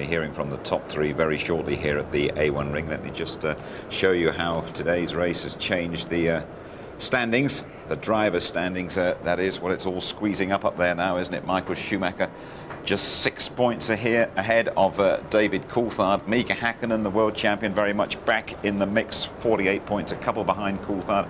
hearing from the top three very shortly here at the A1 ring. Let me just show you how today's race has changed the standings, the driver's standings. That is what it's all squeezing up there now, isn't it? Michael Schumacher just 6 points ahead of David Coulthard. Mika Hakkinen, the world champion, very much back in the mix, 48 points, a couple behind Coulthard.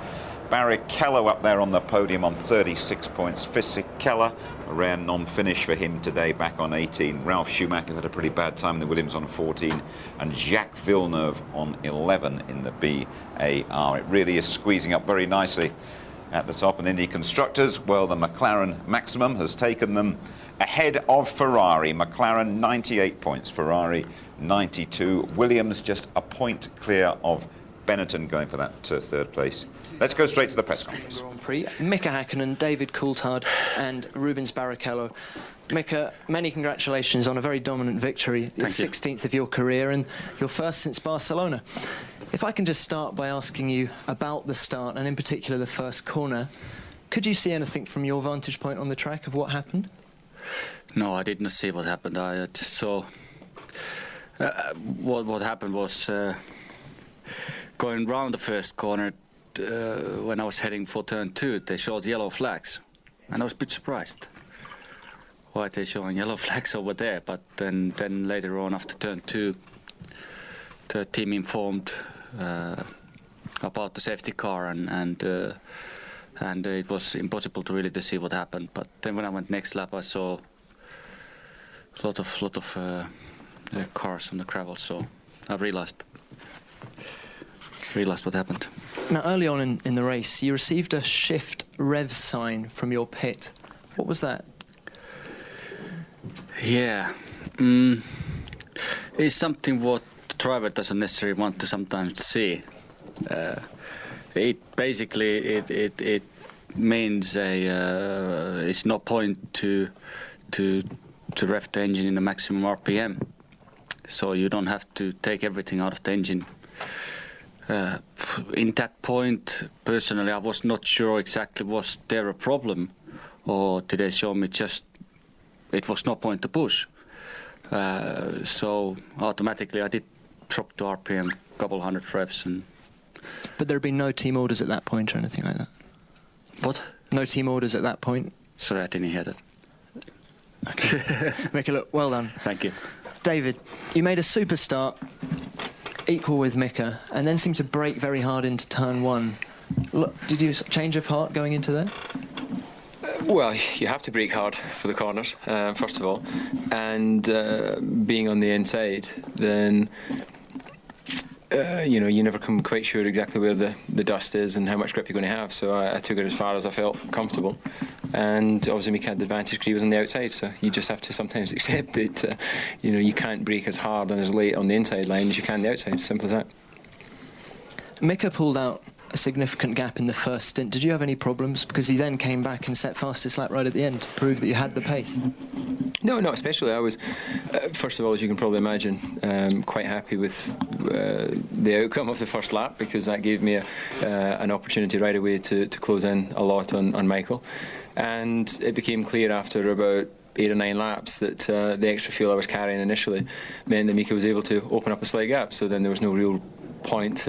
Barrichello up there on the podium on 36 points. Fisichella, a rare non-finish for him today, back on 18. Ralf Schumacher had a pretty bad time in the Williams on 14. And Jacques Villeneuve on 11 in the BAR. It really is squeezing up very nicely at the top. And in the constructors, well, the McLaren maximum has taken them ahead of Ferrari. McLaren 98 points, Ferrari 92. Williams just a point clear of Benetton going for that third place. Let's go straight to the press conference. Grand Prix. Mika Hakkinen, David Coulthard and Rubens Barrichello. Mika, many congratulations on a very dominant victory. It's 16th of your career and your first since Barcelona. If I can just start by asking you about the start and in particular the first corner, could you see anything from your vantage point on the track of what happened? No, I did not see what happened. I just saw what happened was going round the first corner. When I was heading for turn 2, they showed yellow flags, and I was a bit surprised why they showing yellow flags over there. But then later on, after turn 2, the team informed about the safety car, and it was impossible to really see what happened. But then when I went next lap, I saw a lot of cars on the gravel, so I realized what happened. Now, early on in the race, you received a shift rev sign from your pit. What was that? Yeah, it's something what the driver doesn't necessarily want to sometimes see. It basically it means it's no point to rev the engine in the maximum RPM, so you don't have to take everything out of the engine. In that point, personally, I was not sure exactly was there a problem, or did they show me just it was no point to push. So automatically, I did drop the RPM, couple hundred revs, and. But there had been no team orders at that point or anything like that. What? No team orders at that point. Sorry, I didn't hear that. Okay. Mika, look, well done. Thank you. David, you made a super start, equal with Mika, and then seemed to brake very hard into turn 1. Look, did you change of heart going into there? Well, you have to brake hard for the corners, first of all, and being on the inside, then you never come quite sure exactly where the dust is and how much grip you're going to have. So I took it as far as I felt comfortable, and obviously Mika had the advantage because he was on the outside. So you just have to sometimes accept that you can't brake as hard and as late on the inside line as you can on the outside. Simple as that. Mika pulled out a significant gap in the first stint. Did you have any problems? Because he then came back and set fastest lap right at the end to prove that you had the pace. No, not especially. I was, first of all, as you can probably imagine, quite happy with the outcome of the first lap, because that gave me an opportunity right away to close in a lot on Michael. And it became clear after about 8 or 9 laps that the extra fuel I was carrying initially meant that Mika was able to open up a slight gap. So then there was no real point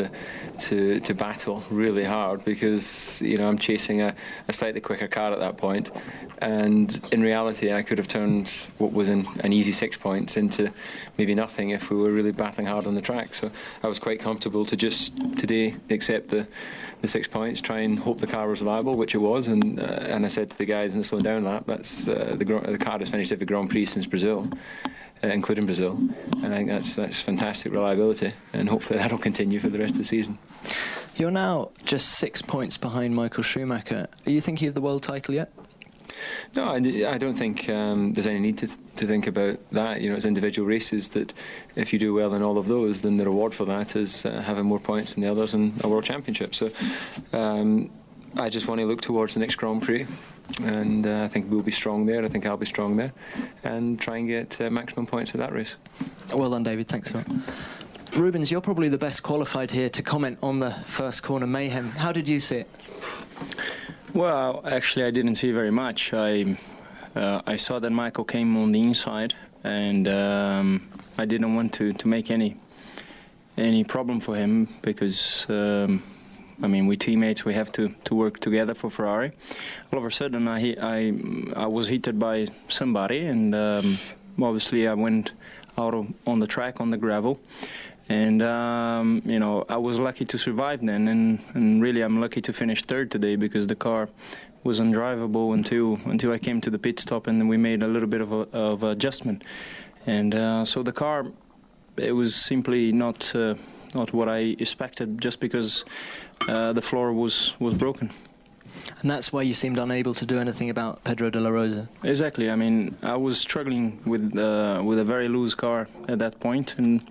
to battle really hard, because I'm chasing a slightly quicker car at that point, and in reality I could have turned what was an easy 6 points into maybe nothing if we were really battling hard on the track. So I was quite comfortable to just today accept the 6 points, try and hope the car was reliable, which it was, and I said to the guys in the slow down lap, that's the car has finished every Grand Prix since Brazil, including Brazil, and I think that's fantastic reliability, and hopefully that'll continue for the rest of the season. You're now just 6 points behind Michael Schumacher. Are you thinking of the world title yet? No, I don't think there's any need to think about that. It's individual races that if you do well in all of those, then the reward for that is having more points than the others in a world championship. So I just want to look towards the next Grand Prix, and I think we'll be strong there. I think I'll be strong there, and try and get maximum points at that race. Well done, David. Thanks a lot. Rubens, you're probably the best qualified here to comment on the first corner mayhem. How did you see it? Well, actually, I didn't see very much. I I saw that Michael came on the inside, and I didn't want to make any problem for him because I mean, we teammates, we have to work together for Ferrari. All of a sudden, I was hit by somebody, and obviously I went out on the track on the gravel. And you know, I was lucky to survive then, and really I'm lucky to finish third today because the car was undrivable until I came to the pit stop, and then we made a little bit of adjustment. And so the car, it was simply not what I expected, just because the floor was broken. And that's why you seemed unable to do anything about Pedro de la Rosa. Exactly. I mean, I was struggling with a very loose car at that point, and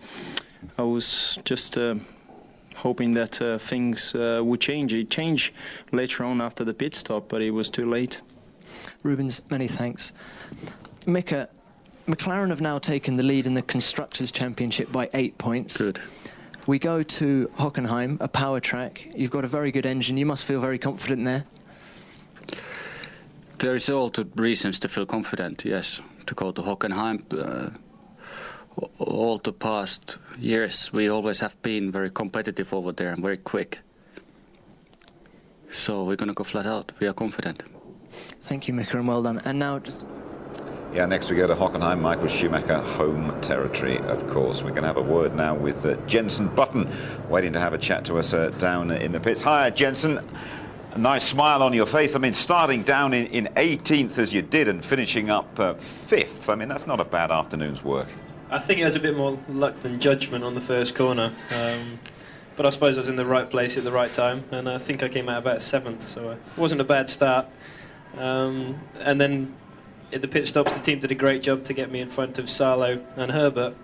I was just hoping that things would change. It changed later on after the pit stop, but it was too late. Rubens, many thanks. Mika, McLaren have now taken the lead in the Constructors' Championship by 8 points. Good. We go to Hockenheim, a power track. You've got a very good engine. You must feel very confident there. There is all the reasons to feel confident, yes, to go to Hockenheim. All the past years, we always have been very competitive over there and very quick. So we're going to go flat out. We are confident. Thank you, Mika, and well done. And now just... Yeah, next we go to Hockenheim, Michael Schumacher, home territory, of course. We're going to have a word now with Jenson Button, waiting to have a chat to us down in the pits. Hi, Jenson. A nice smile on your face. I mean, starting down in 18th as you did and finishing up 5th. I mean, that's not a bad afternoon's work. I think it was a bit more luck than judgment on the first corner. But I suppose I was in the right place at the right time, and I think I came out about 7th, so it wasn't a bad start. And then at the pit stops, the team did a great job to get me in front of Salo and Herbert,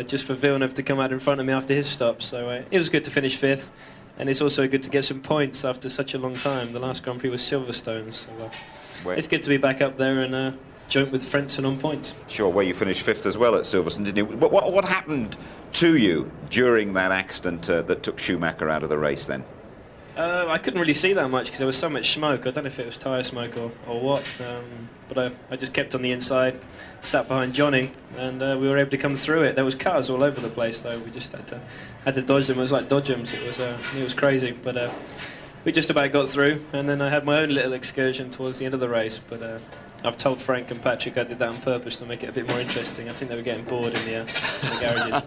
just for Villeneuve to come out in front of me after his stop. So it was good to finish 5th, and it's also good to get some points after such a long time. The last Grand Prix was Silverstone, so it's good to be back up there and joint with Frentzen on points. Sure, where you finished 5th as well at Silverstone, didn't you? What happened to you during that accident that took Schumacher out of the race then? I couldn't really see that much because there was so much smoke. I don't know if it was tyre smoke or what, but I just kept on the inside, sat behind Johnny, and we were able to come through it. There was cars all over the place though. We just had to dodge them. It was like dodgems. It was crazy, but we just about got through. And then I had my own little excursion towards the end of the race, but I've told Frank and Patrick I did that on purpose to make it a bit more interesting. I think they were getting bored in the garages.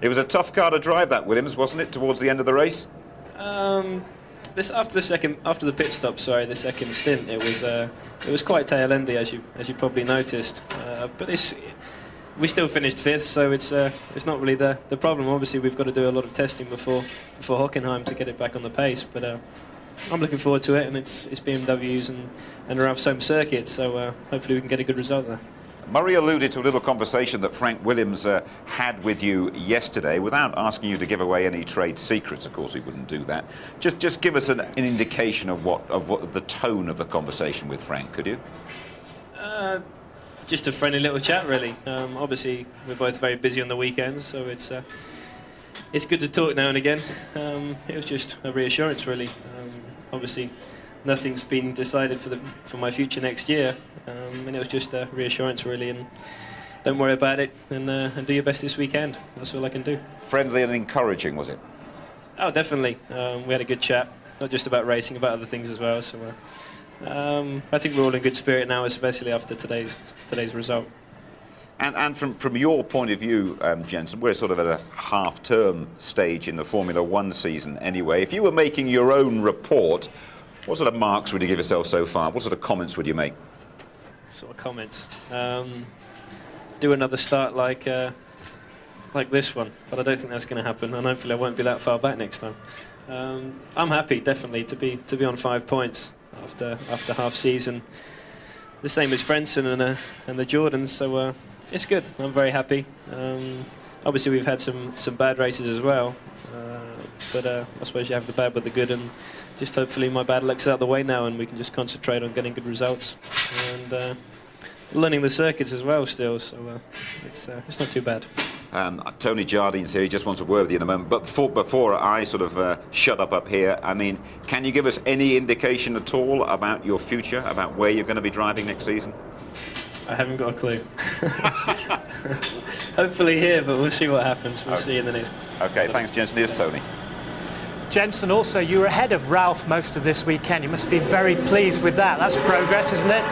It was a tough car to drive, that Williams, wasn't it, towards the end of the race? After the pit stop, sorry, the second stint, it was quite tail endy, as you probably noticed. But we still finished 5th, so it's not really the problem. Obviously, we've got to do a lot of testing before Hockenheim to get it back on the pace. But I'm looking forward to it, and it's BMWs and around some circuits, so hopefully we can get a good result there. Murray alluded to a little conversation that Frank Williams had with you yesterday, without asking you to give away any trade secrets. Of course, he wouldn't do that. Just give us an indication of what the tone of the conversation with Frank, could you? Just a friendly little chat, really. Obviously, we're both very busy on the weekends, so it's good to talk now and again. It was just a reassurance, really. Obviously, nothing's been decided for my future next year, and it was just a reassurance, really. And don't worry about it, and do your best this weekend. That's all I can do. Friendly and encouraging, was it? Oh, definitely. We had a good chat, not just about racing, about other things as well. So I think we're all in good spirit now, especially after today's result. And from your point of view, Jenson, we're sort of at a half-term stage in the Formula One season anyway. If you were making your own report, what sort of marks would you give yourself so far? What sort of comments would you make? Sort of comments. Do another start like this one, but I don't think that's going to happen, and hopefully I won't be that far back next time. I'm happy, definitely, to be on 5 points after half season. The same as Frentzen and the Jordans, so it's good. I'm very happy. Obviously, we've had some bad races as well, but I suppose you have the bad with the good, and just hopefully my bad luck's out of the way now, and we can just concentrate on getting good results and learning the circuits as well still. So it's not too bad. Tony Jardine's here. He just wants a word with you in a moment. But before I sort of shut up here, I mean, can you give us any indication at all about your future, about where you're going to be driving next season? I haven't got a clue. Hopefully here, but we'll see what happens. We'll see in the next. Okay, thanks, Jenson. Here's Tony. Jenson, also, you were ahead of Ralph most of this weekend. You must be very pleased with that. That's progress, isn't it?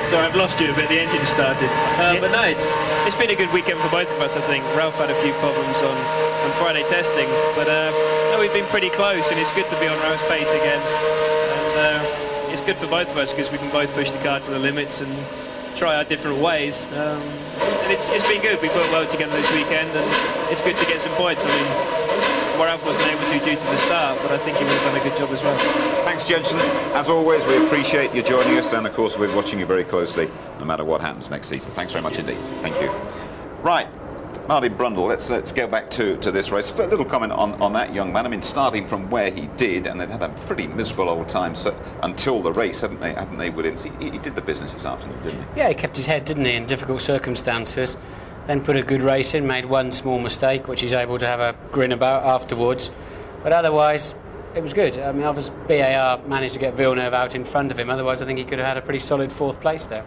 So I've lost you a bit. The engine started, but no, it's been a good weekend for both of us. I think Ralph had a few problems on Friday testing, but no, we've been pretty close, and it's good to be on Ralph's pace again. And it's good for both of us because we can both push the car to the limits and try our different ways. And it's been good. We've worked well together this weekend, and it's good to get some points. I mean, Ralph wasn't able to due to the start, but I think he would have done a good job as well. Thanks, Jenson. As always, we appreciate you joining us, and of course we're watching you very closely no matter what happens next season. Thanks very much indeed. Thank you. Right, Martin Brundle, let's go back to this race. A little comment on that young man. I mean, starting from where he did, and they've had a pretty miserable old time until the race, haven't they, Williams? He did the business this afternoon, didn't he? Yeah, he kept his head, didn't he, in difficult circumstances. Then put a good race in, made one small mistake, which he's able to have a grin about afterwards. But otherwise, it was good. I mean, obviously, BAR managed to get Villeneuve out in front of him. Otherwise, I think he could have had a pretty solid fourth place there.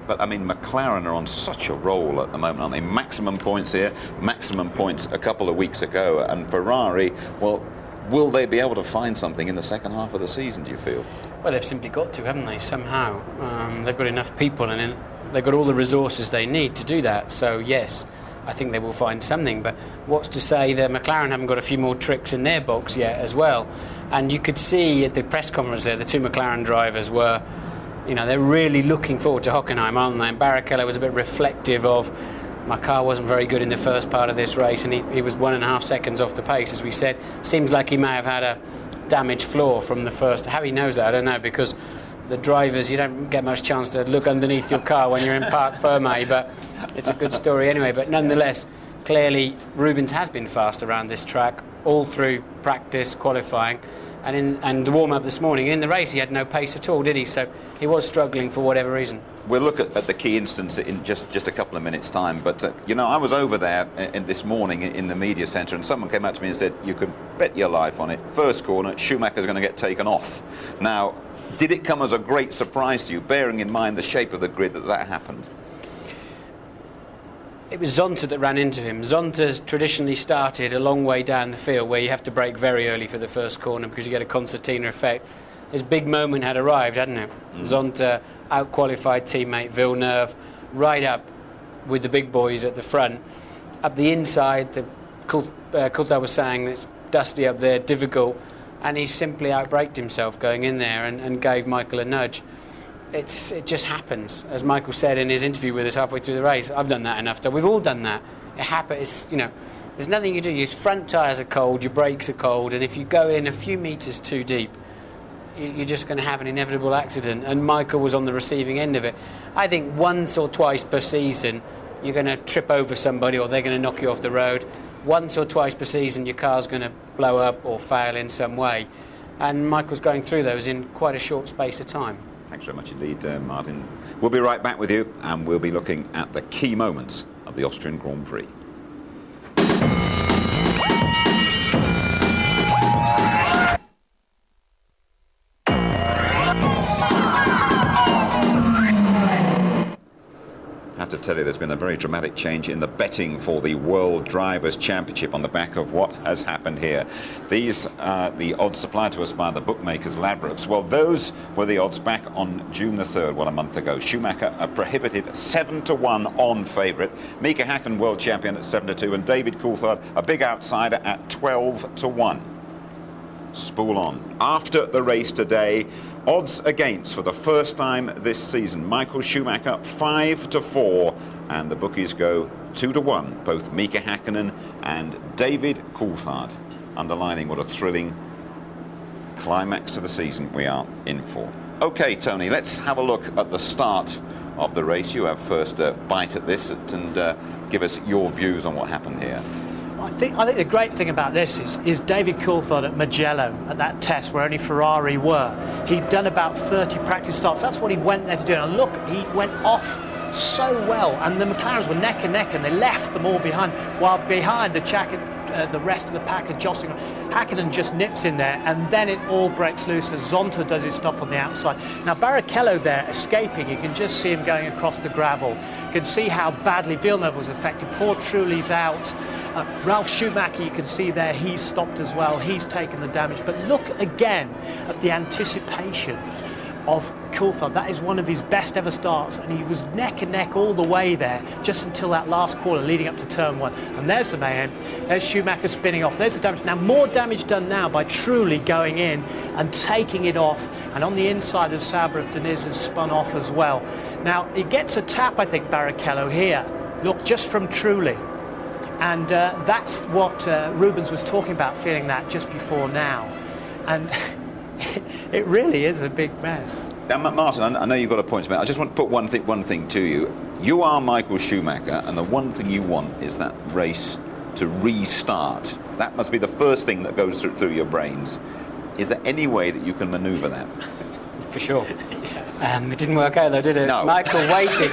But, I mean, McLaren are on such a roll at the moment, aren't they? Maximum points here, maximum points a couple of weeks ago. And Ferrari, well, will they be able to find something in the second half of the season, do you feel? Well, they've simply got to, haven't they, somehow. They've got enough people and they've got all the resources they need to do that. So, yes, I think they will find something. But what's to say that McLaren haven't got a few more tricks in their box yet as well? And you could see at the press conference there, the two McLaren drivers were, you know, they're really looking forward to Hockenheim, aren't they? And Barrichello was a bit reflective of, my car wasn't very good in the first part of this race, and he was 1.5 seconds off the pace, as we said. Seems like he may have had a damaged floor from the first. How he knows that, I don't know, because the drivers, you don't get much chance to look underneath your car when you're in Parc Fermé, but it's a good story anyway. But nonetheless, clearly Rubens has been fast around this track all through practice, qualifying, and the warm-up this morning. In the race he had no pace at all, did he? So he was struggling for whatever reason. We'll look at the key instance in just a couple of minutes' time, but you know, I was over there this morning in the media centre, and someone came up to me and said, you could bet your life on it, first corner Schumacher's going to get taken off. Now, did it come as a great surprise to you, bearing in mind the shape of the grid, that happened? It was Zonta that ran into him. Zonta's traditionally started a long way down the field where you have to brake very early for the first corner because you get a concertina effect. His big moment had arrived, hadn't it? Zonta out-qualified teammate Villeneuve, right up with the big boys at the front. Up the inside, Coulthard was saying it's dusty up there, difficult, and he simply out-braked himself going in there and gave Michael a nudge. It just happens, as Michael said in his interview with us halfway through the race. I've done that enough time. We've all done that. It happens. You know, there's nothing you do. Your front tyres are cold, your brakes are cold, and if you go in a few metres too deep, you're just going to have an inevitable accident. And Michael was on the receiving end of it. I think once or twice per season, you're going to trip over somebody, or they're going to knock you off the road. Once or twice per season, your car's going to blow up or fail in some way. And Michael's going through those in quite a short space of time. Thanks very much indeed, Martin. We'll be right back with you, and we'll be looking at the key moments of the Austrian Grand Prix. I have to tell you, there's been a very dramatic change in the betting for the World Drivers' Championship on the back of what has happened here. These are the odds supplied to us by the bookmakers Ladbrokes. Well, those were the odds back on June the 3rd, a month ago. Schumacher, a prohibitive 7-1 on favourite. Mika Häkkinen, world champion, at 7-2, and David Coulthard, a big outsider, at 12-1. Spool on. After the race today, odds against for the first time this season. Michael Schumacher 5-4, and the bookies go 2-1. Both Mika Häkkinen and David Coulthard, underlining what a thrilling climax to the season we are in for. Okay, Tony, let's have a look at the start of the race. You have first bite at this and give us your views on what happened here. I think the great thing about this is David Coulthard at Mugello at that test where only Ferrari were. He'd done about 30 practice starts. That's what he went there to do. And look, he went off so well, and the McLarens were neck and neck, and they left them all behind, while behind the rest of the pack are jostling. Hockenheim just nips in there, and then it all breaks loose as Zonta does his stuff on the outside. Now Barrichello there escaping, you can just see him going across the gravel. You can see how badly Villeneuve was affected. Poor Trulli's out. Ralf Schumacher, you can see there, he's stopped as well. He's taken the damage. But look again at the anticipation of Coulthard. That is one of his best ever starts, and he was neck and neck all the way there, just until that last corner leading up to turn 1. And there's the mayhem. There's Schumacher spinning off. There's the damage. Now more damage done now by Trulli going in and taking it off. And on the inside, the Sauber of Deniz has spun off as well. Now he gets a tap, I think, Barrichello here. Look, just from Trulli. And that's what Rubens was talking about, feeling that just before now. And it really is a big mess. Now, Martin, I know you've got a point to make. I just want to put one thing to you. You are Michael Schumacher, and the one thing you want is that race to restart. That must be the first thing that goes through your brains. Is there any way that you can manoeuvre that? For sure. It didn't work out though, did it? No. Michael waited.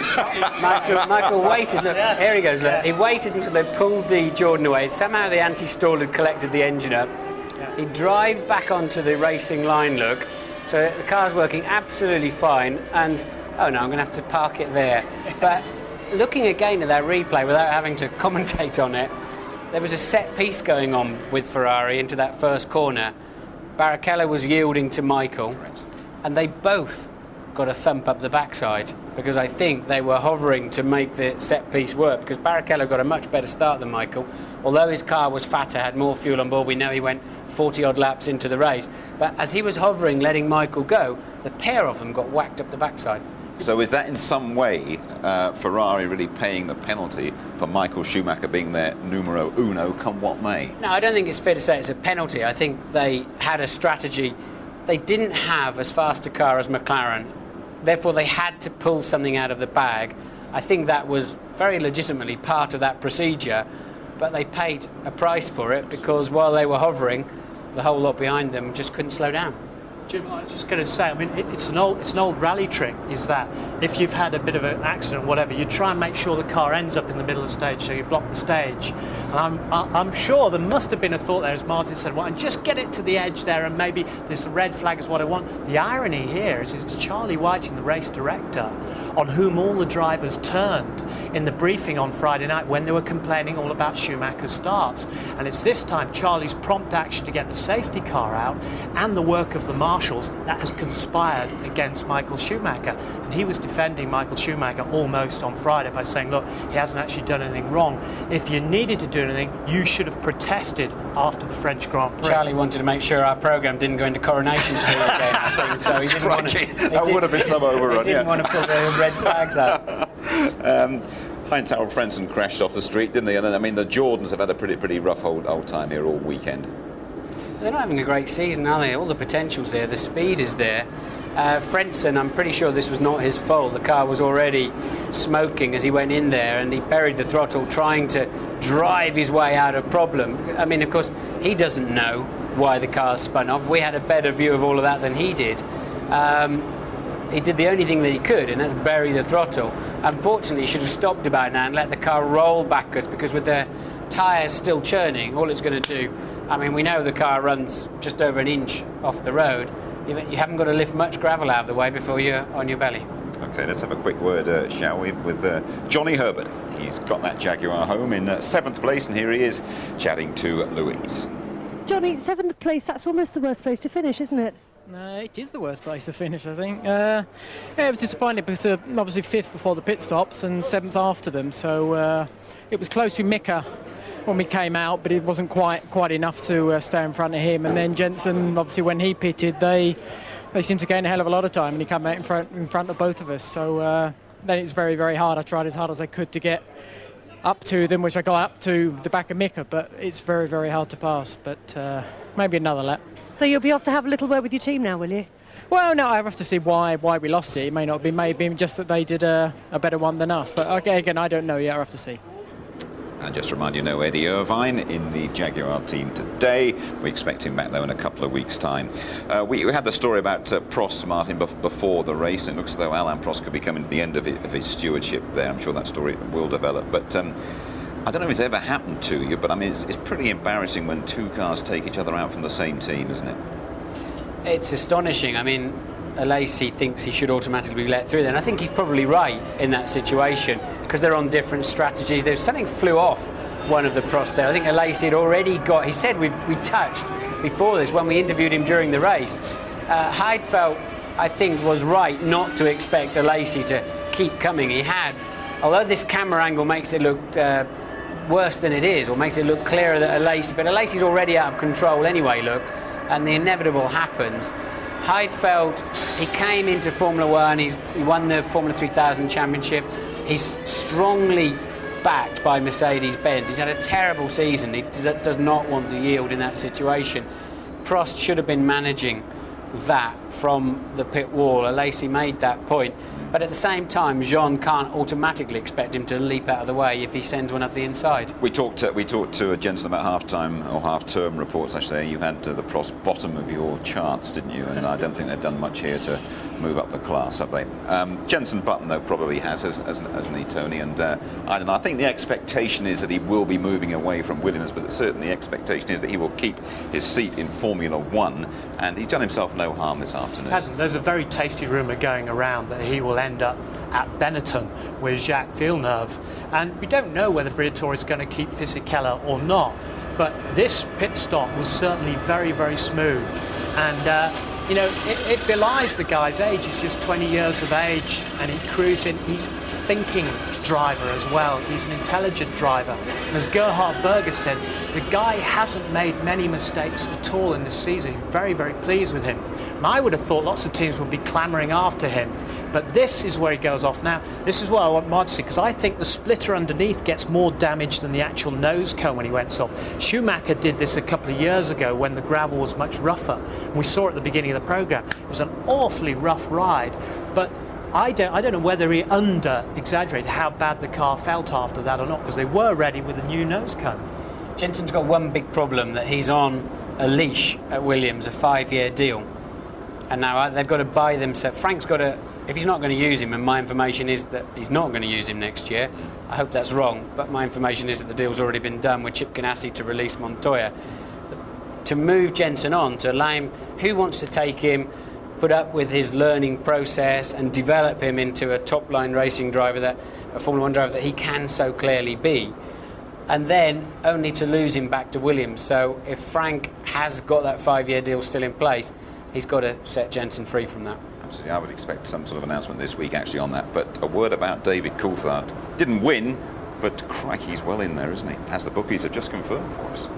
Michael waited. Look, here he goes. Look. He waited until they pulled the Jordan away. Somehow the anti-stall had collected the engine up. He drives back onto the racing line, look. So the car's working absolutely fine. And, oh no, I'm going to have to park it there. But looking again at that replay without having to commentate on it, there was a set piece going on with Ferrari into that first corner. Barrichello was yielding to Michael. Correct. And they both got a thump up the backside, because I think they were hovering to make the set piece work, because Barrichello got a much better start than Michael. Although his car was fatter, had more fuel on board, we know he went 40 odd laps into the race, but as he was hovering, letting Michael go, the pair of them got whacked up the backside. So is that in some way Ferrari really paying the penalty for Michael Schumacher being their numero uno, come what may? No, I don't think it's fair to say it's a penalty. I think they had a strategy. They didn't have as fast a car as McLaren, therefore they had to pull something out of the bag. I think that was very legitimately part of that procedure, but they paid a price for it, because while they were hovering, the whole lot behind them just couldn't slow down. Jim, I was just going to say, I mean, it's an old rally trick, is that if you've had a bit of an accident or whatever, you try and make sure the car ends up in the middle of the stage, so you block the stage. And I'm sure there must have been a thought there, as Martin said, well, and just get it to the edge there, and maybe this red flag is what I want. The irony here is it's Charlie Whiting, the race director, on whom all the drivers turned in the briefing on Friday night when they were complaining all about Schumacher's starts. And it's this time Charlie's prompt action to get the safety car out and the work of the marshals that has conspired against Michael Schumacher. And he was defending Michael Schumacher almost on Friday by saying, look, he hasn't actually done anything wrong. If you needed to do anything, you should have protested after the French Grand Prix. Charlie wanted to make sure our programme didn't go into Coronation Street again, I think, so he didn't want to... That would have been some overrun, He didn't want to put the red flags out. Heinz Harald Frentzen crashed off the street, didn't they? And then, I mean, the Jordans have had a pretty rough old time here all weekend. They're not having a great season, are they? All the potential's there, the speed is there. Frentzen, I'm pretty sure this was not his fault. The car was already smoking as he went in there, and he buried the throttle trying to drive his way out of problem. I mean, of course, he doesn't know why the car spun off. We had a better view of all of that than he did. He did the only thing that he could, and that's bury the throttle. Unfortunately, he should have stopped about now and let the car roll backwards, because with the tyres still churning, all it's going to do, I mean, we know the car runs just over an inch off the road. You haven't got to lift much gravel out of the way before you're on your belly. Okay, let's have a quick word, shall we, with Johnny Herbert. He's got that Jaguar home in 7th place, and here he is chatting to Louise. Johnny, 7th place, that's almost the worst place to finish, isn't it? It is the worst place to finish, I think. Yeah, it was disappointing because obviously 5th before the pit stops and 7th after them, so it was close to Mika when we came out, but it wasn't quite enough to stay in front of him. And then Jenson, obviously when he pitted, they seemed to gain a hell of a lot of time, and he came out in front of both of us. So then it's very, very hard. I tried as hard as I could to get up to them, which I got up to the back of Mika, but it's very, very hard to pass. But maybe another lap. So you'll be off to have a little word with your team now, will you? Well, no, I have to see why we lost it. It may not be, maybe just that they did a better one than us. But again, I don't know yet. I have to see. And just to remind you, no Eddie Irvine in the Jaguar team today. we expect him back, though, in a couple of weeks' time. We had the story about Prost, Martin, before the race. It looks as though Alain Prost could be coming to the end of his stewardship there. I'm sure that story will develop. But I don't know if it's ever happened to you, but I mean, it's pretty embarrassing when two cars take each other out from the same team, isn't it? It's astonishing. I mean, Alesi thinks he should automatically be let through there, and I think he's probably right in that situation because they're on different strategies. There's something flew off one of the Prost there. I think Alesi had already got, he said we touched before this when we interviewed him during the race. Heidfeld, I think, was right not to expect Alesi to keep coming. He had, although this camera angle makes it look worse than it is, or makes it look clearer that Alesi, but Alesi's already out of control anyway, look, and the inevitable happens. Heidfeld, he came into Formula One, he won the Formula 3000 Championship. He's strongly backed by Mercedes-Benz. He's had a terrible season. He does not want to yield in that situation. Prost should have been managing that from the pit wall. Alesi made that point. But at the same time, Jean can't automatically expect him to leap out of the way if he sends one up the inside. We talked to Jenson about half-time or half-term reports, I say. You had the Prost bottom of your charts, didn't you? And I don't think they've done much here to move up the class, have they? Jenson Button, though, probably has, hasn't he, Tony? And I don't know, I think the expectation is that he will be moving away from Williams, but certainly the expectation is that he will keep his seat in Formula One, and he's done himself no harm this afternoon. There's a very tasty rumour going around that he will end up at Benetton with Jacques Villeneuve, and we don't know whether Briatore is going to keep Fisichella or not, but this pit stop was certainly very, very smooth, and you know, it belies the guy's age. He's just 20 years of age, and he cruising. He's a thinking driver as well. He's an intelligent driver. And as Gerhard Berger said, the guy hasn't made many mistakes at all in this season. He's very, very pleased with him. And I would have thought lots of teams would be clamouring after him. But this is where he goes off. Now, this is what I want Mark to see, because I think the splitter underneath gets more damage than the actual nose cone when he went off. Schumacher did this a couple of years ago when the gravel was much rougher. We saw it at the beginning of the programme. It was an awfully rough ride, but I don't know whether he under-exaggerated how bad the car felt after that or not, because they were ready with a new nose cone. Jenson's got one big problem, that he's on a leash at Williams, a 5-year deal. And now they've got to buy themselves. Frank's got to, if he's not going to use him, and my information is that he's not going to use him next year, I hope that's wrong, but my information is that the deal's already been done with Chip Ganassi to release Montoya. To move Jenson on, to allow him, who wants to take him, put up with his learning process and develop him into a top-line racing driver, a Formula 1 driver that he can so clearly be, and then only to lose him back to Williams. So if Frank has got that 5-year deal still in place, he's got to set Jenson free from that. Absolutely, I would expect some sort of announcement this week actually on that. But a word about David Coulthard. Didn't win, but crikey, he's well in there, isn't he? As the bookies have just confirmed for us.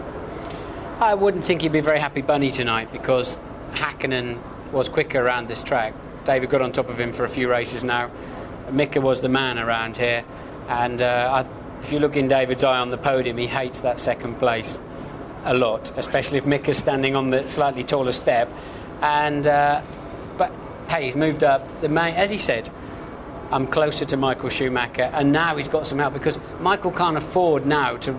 I wouldn't think he'd be a very happy bunny tonight, because Hakkinen was quicker around this track. David got on top of him for a few races now. Mika was the man around here, and if you look in David's eye on the podium, he hates that second place a lot, especially if Mika's standing on the slightly taller step. And but hey, he's moved up. As he said, I'm closer to Michael Schumacher, and now he's got some help, because Michael can't afford now to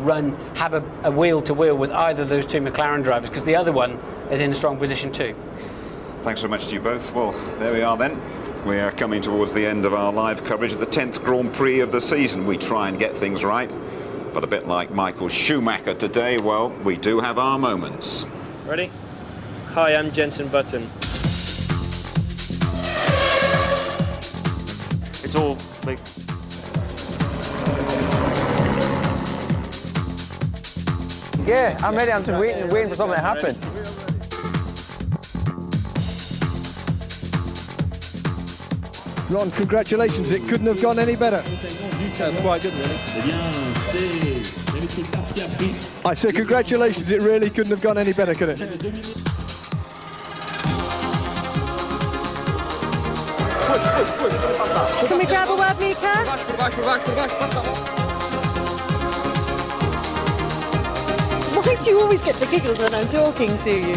have a wheel-to-wheel with either of those two McLaren drivers, because the other one is in a strong position too. Thanks very much to you both. Well, there we are then. We are coming towards the end of our live coverage of the 10th Grand Prix of the season. We try and get things right, but a bit like Michael Schumacher today, well, we do have our moments. Ready? Hi, I'm Jenson Button. It's all like... Yeah, I'm ready. I'm just waiting for something to happen. Ron, congratulations. It couldn't have gone any better. That's quite good, really. I said congratulations. It really couldn't have gone any better, could it? Can we grab a word, Mika? Why do you always get the giggles when I'm talking to you?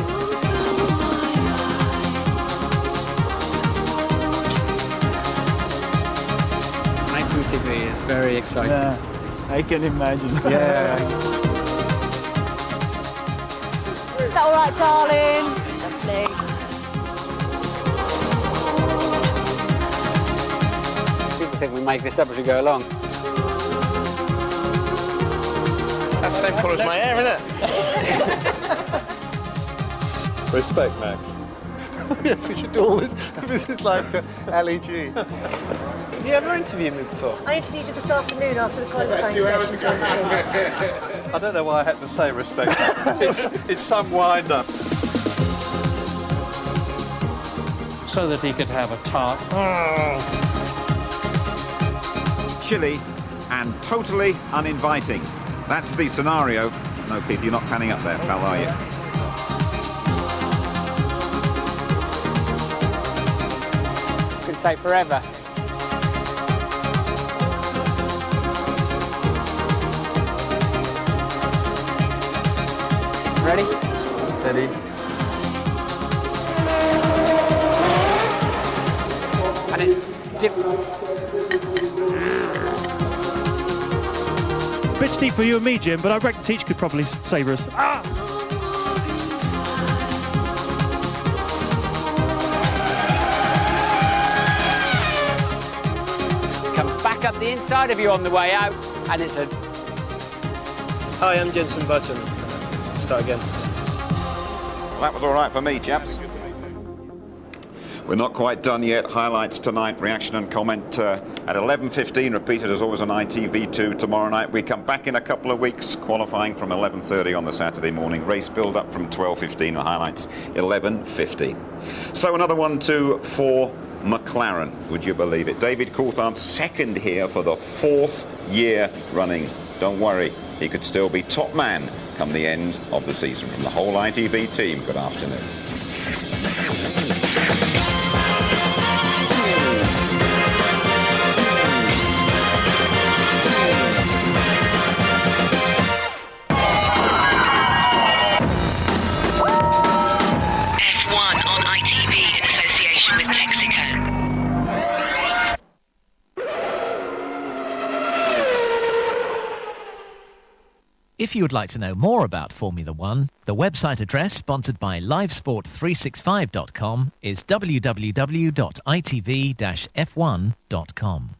TV is very exciting. Yeah, I can imagine. Yeah. Is that all right, darling? Lovely. People think we make this up as we go along. That's the same colour as my hair, isn't it? Respect, Max. Yes, we should do all this. This is like LEG. Have you ever interviewed me before? I interviewed you this afternoon after the qualifying session, Jenson. I don't know why I had to say respect. It's some wind-up. So that he could have a tart. Chilly and totally uninviting. That's the scenario. No, Keith, you're not panning up there, pal, are you? This could take forever. Ready? Ready. And it's dip. A bit steep for you and me, Jim, but I reckon Teach could probably savour us. Come back up the inside of you on the way out, and it's a... Hi, I'm Jenson Button. Start again. Well, that was all right for me, chaps. We're not quite done yet. Highlights tonight, reaction and comment at 11:15, repeated as always on ITV2 tomorrow night. We come back in a couple of weeks, qualifying from 11:30 on the Saturday morning. Race build-up from 12:15, highlights 11:50. So another 1-2 for McLaren, would you believe it? David Coulthard second here for the 4th year running. Don't worry, he could still be top man come the end of the season. From the whole ITV team, good afternoon. F1 on ITV in association with Texaco. If you would like to know more about Formula One, the website address sponsored by livesport365.com is www.itv-f1.com.